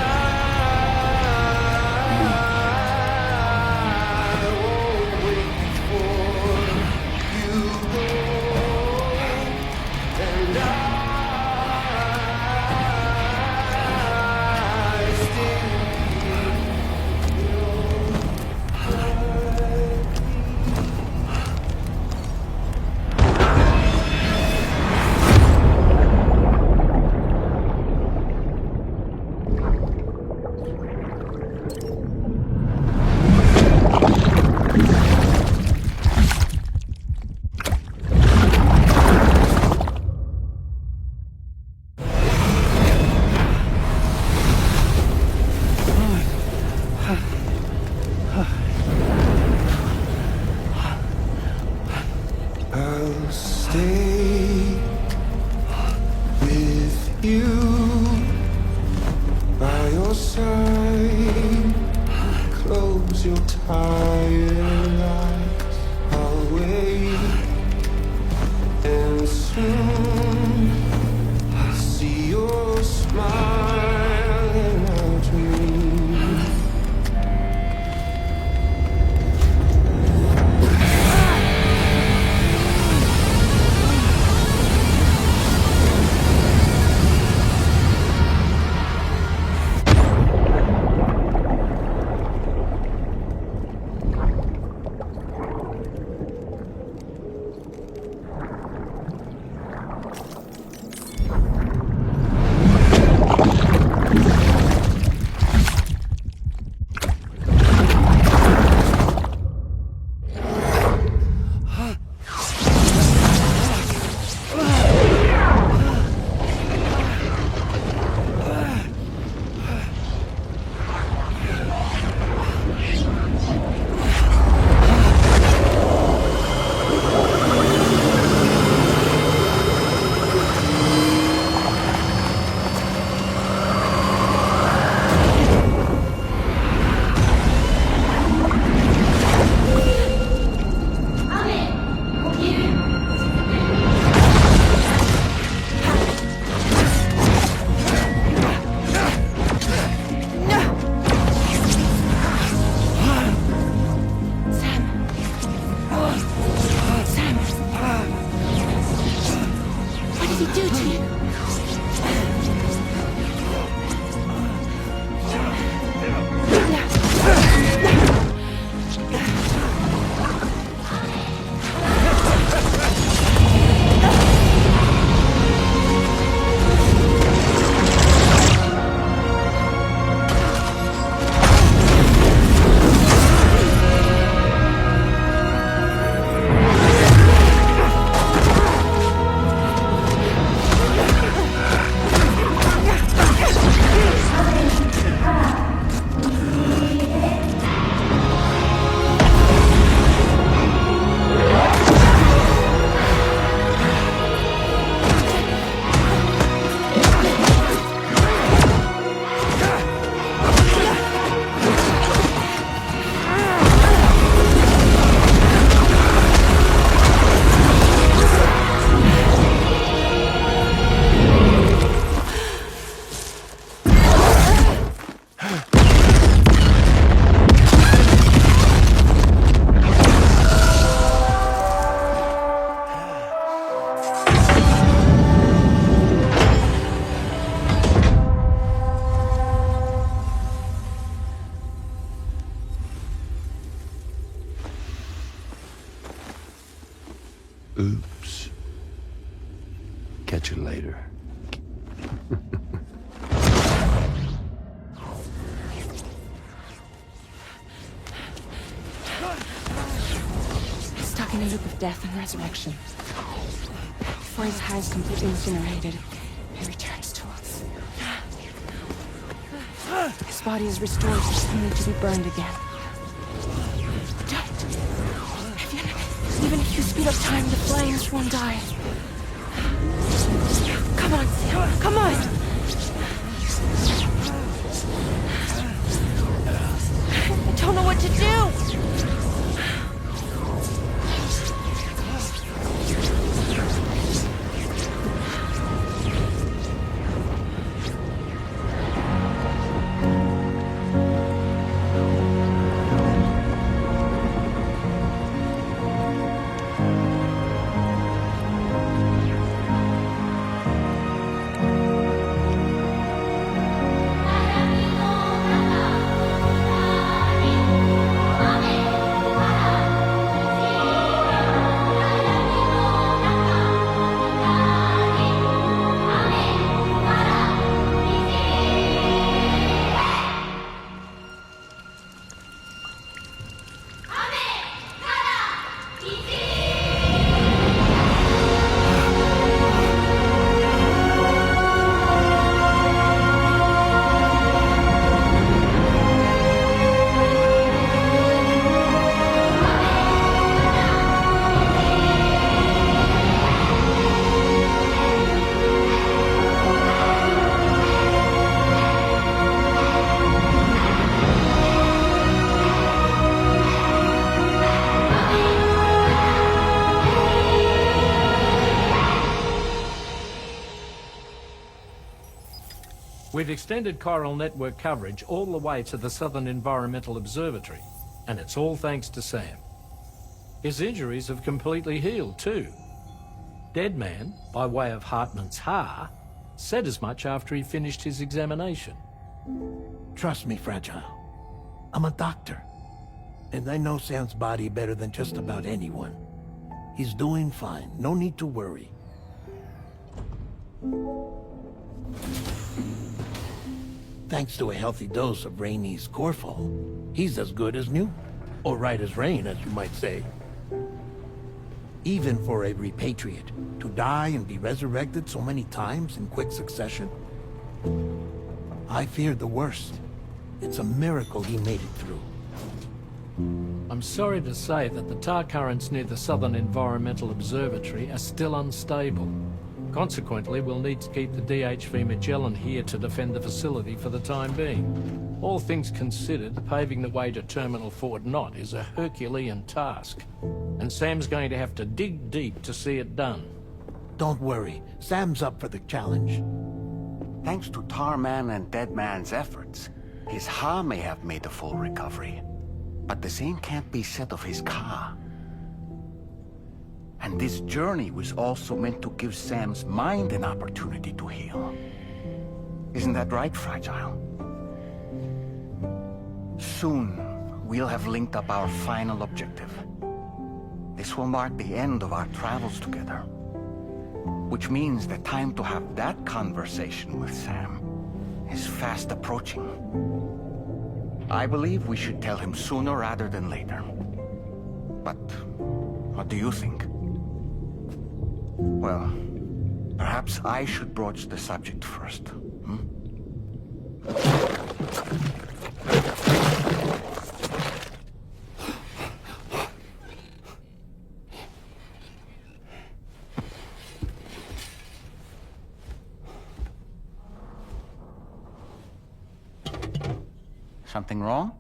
I'll stay with you by your side. Close your tired eyes. I'll wait, and soon I'll see your smile in our dreams. Oops. Catch you later. Stuck in a loop of death and resurrection. Before his high is completely incinerated, he returns to us. His body is restored, only to be burned again. Don't! Even if you speed up time, the flames won't die. Come on, Sam. Come on. I don't know what to do. We've extended chiral network coverage all the way to the Southern Environmental Observatory, and it's all thanks to Sam. His injuries have completely healed too. Deadman, by way of Hartman's Ha, said as much after he finished his examination. Trust me, Fragile. I'm a doctor, and I know Sam's body better than just about anyone. He's doing fine. No need to worry. Thanks to a healthy dose of Rainey's Corfol, he's as good as new. Or right as rain, as you might say. Even for a repatriate, to die and be resurrected so many times in quick succession? I feared the worst. It's a miracle he made it through. I'm sorry to say that the tar currents near the Southern Environmental Observatory are still unstable. Consequently, we'll need to keep the DHV Magellan here to defend the facility for the time being. All things considered, paving the way to Terminal Fort Knott is a Herculean task, and Sam's going to have to dig deep to see it done. Don't worry, Sam's up for the challenge. Thanks to Tarman and Deadman's efforts, his Ha may have made a full recovery. But the same can't be said of his Ka. And this journey was also meant to give Sam's mind an opportunity to heal. Isn't that right, Fragile? Soon, we'll have linked up our final objective. This will mark the end of our travels together. Which means the time to have that conversation with Sam is fast approaching. I believe we should tell him sooner rather than later. But what do you think? Well, perhaps I should broach the subject first. Something wrong?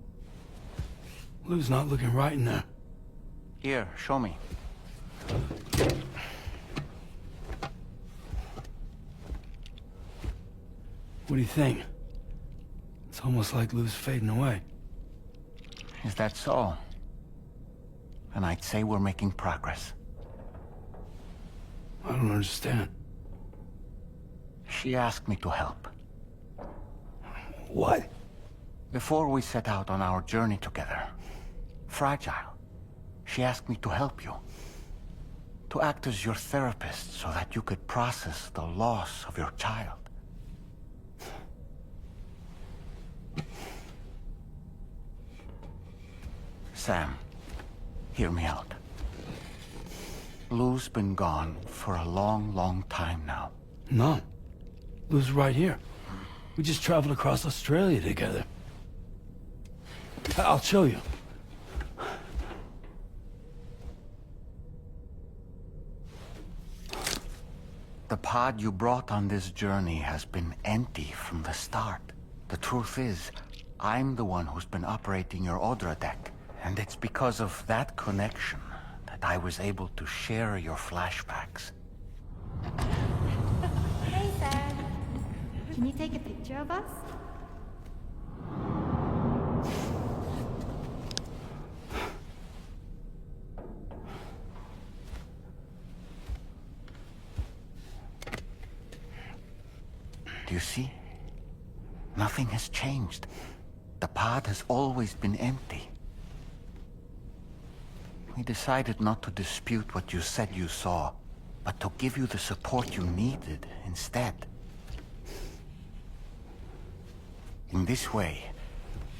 Lou's not looking right in there. Here, show me. What do you think? It's almost like Lou's fading away. Is that so? And I'd say we're making progress. I don't understand. She asked me to help. What? Before we set out on our journey together, Fragile, she asked me to help you. To act as your therapist so that you could process the loss of your child. Sam, hear me out. Lou's been gone for a long, long time now. No. Lou's right here. We just traveled across Australia together. I'll show you. The pod you brought on this journey has been empty from the start. The truth is, I'm the one who's been operating your Odra deck, and it's because of that connection that I was able to share your flashbacks. Hey, Sam. Can you take a picture of us? Do you see? Nothing has changed. The pod has always been empty. We decided not to dispute what you said you saw, but to give you the support you needed instead. In this way,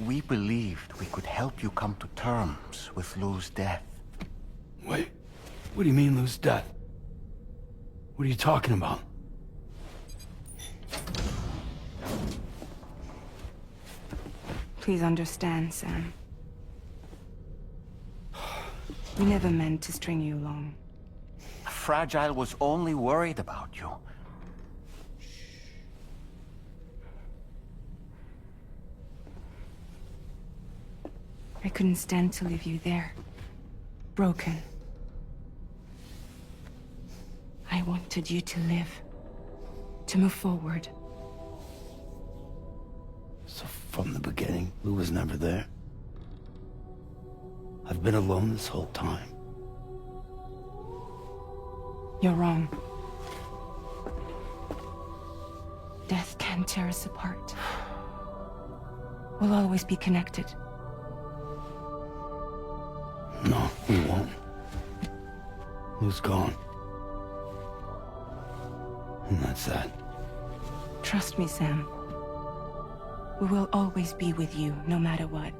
we believed we could help you come to terms with Lou's death. Wait, what do you mean Lou's death? What are you talking about? Please understand, Sam. We never meant to string you along. Fragile was only worried about you. I couldn't stand to leave you there. Broken. I wanted you to live. To move forward. So from the beginning, Lou was never there? I've been alone this whole time. You're wrong. Death can tear us apart. We'll always be connected. No, we won't. Lou's gone. And that's that. Trust me, Sam. We will always be with you, no matter what.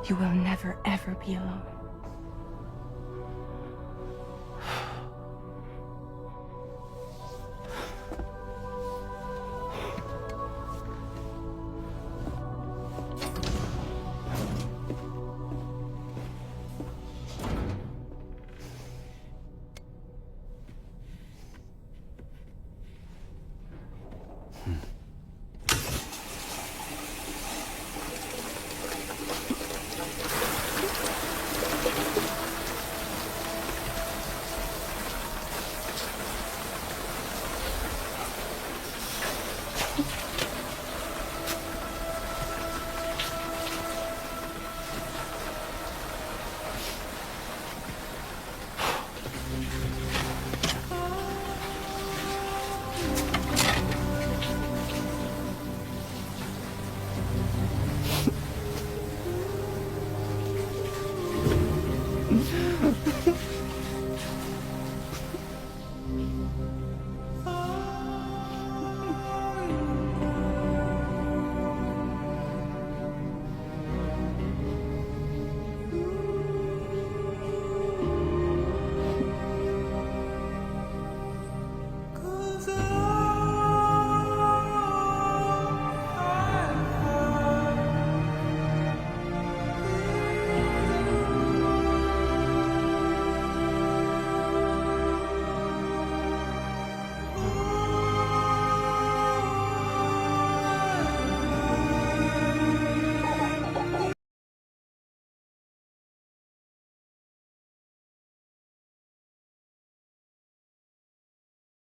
You will never, ever be alone.